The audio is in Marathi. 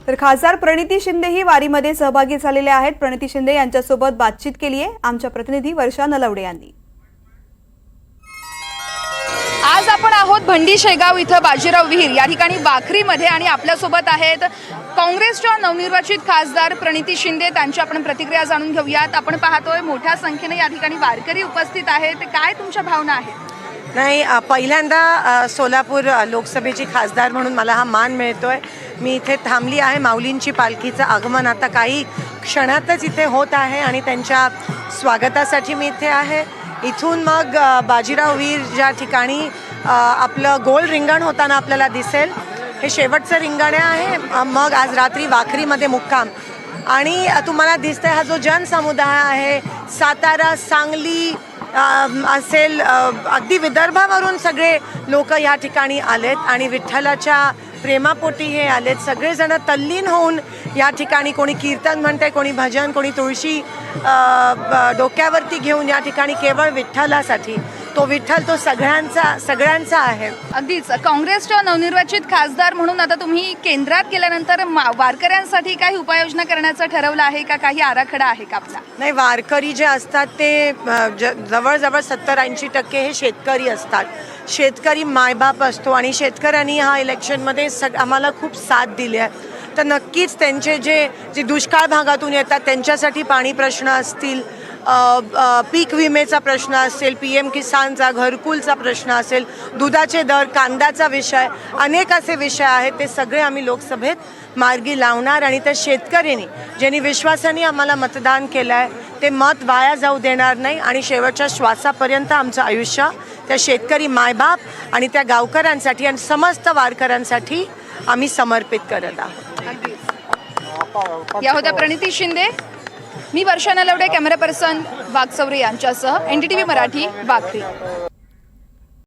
तर खासदार प्रणिती शिंदे ही वारीमध्ये सहभागी झालेले आहेत। प्रणिती शिंदे यांच्यासोबत बातचीत केली आहे आमच्या प्रतिनिधी वर्षा नलवडे यांनी। आज आपण आहोत भंडी शेगाव इथं बाजीराव विहीर या ठिकाणी वाखरीमध्ये आणि आपल्यासोबत आहेत काँग्रेसच्या नवनिर्वाचित खासदार प्रणिती शिंदे। त्यांची आपण प्रतिक्रिया जाणून घेऊयात। आपण पाहतोय मोठ्या संख्येने या ठिकाणी वारकरी उपस्थित आहेत। काय तुमच्या भावना आहेत? नाही, पहिल्यांदा सोलापूर लोकसभेची खासदार म्हणून मला हा मान मिळतोय। मी इथे थांबली आहे। माऊलींची पालखीचं आगमन आता काही क्षणातच इथे होत आहे आणि त्यांच्या स्वागतासाठी मी इथे आहे। इथून मग बाजीराव विहीर ज्या ठिकाणी आपलं गोल रिंगण होताना आपल्याला दिसेल, हे शेवटचं रिंगण आहे। मग आज रात्री वाखरीमध्ये मुक्काम आणि तुम्हाला दिसतंय हा जो जनसमुदाय आहे, सातारा, सांगली असेल, अगदी विदर्भावरून सगळे लोक या ठिकाणी आलेत आणि विठ्ठलाच्या प्रेमापोटी हे आलेत। सगळेजण तल्लीन होऊन या ठिकाणी कोणी कीर्तन म्हणते, कोणी भजन, कोणी तुळशी डोक्यावरती घेऊन या ठिकाणी केवळ विठ्ठलासाठी। तो विठ्ठल तो सगळ्यांचा आहे। अगदीच काँग्रेसच्या नवनिर्वाचित खासदार म्हणून आता तुम्ही केंद्रात गेल्यानंतर वारकऱ्यांसाठी काही उपाययोजना करण्याचं ठरवलं आहे का? काही आराखडा आहे का आपला? नाही, वारकरी जे असतात ते जवळजवळ 70-80% हे शेतकरी असतात। शेतकरी मायबाप असतो आणि शेतकऱ्यांनी हा इलेक्शनमध्ये आम्हाला खूप साथ दिली आहे। तर नक्कीच त्यांचे जे दुष्काळ भागातून येतात त्यांच्यासाठी पाणी प्रश्न असतील, पीक विमेचा प्रश्न असेल, PM किसानचा, घरकुलचा प्रश्न असेल, दुधाचे दर, कांद्याचा विषय, अनेक असे विषय आहेत। ते सगळे आम्ही लोकसभेत मार्गी लावणार आणि त्या शेतकऱ्यांनी ज्यांनी विश्वासाने आम्हाला मतदान केलं आहे ते मत वाया जाऊ देणार नाही आणि शेवटच्या श्वासापर्यंत आमचं आयुष्य त्या शेतकरी मायबाप आणि त्या गावकऱ्यांसाठी आणि समस्त वारकऱ्यांसाठी आम्ही समर्पित करत आहोत। या होत्या प्रणिती शिंदे। मी वर्षा नलवडे, कॅमेरा पर्सन वाघचौरे यांच्यासह NDTV मराठी, वाखरी।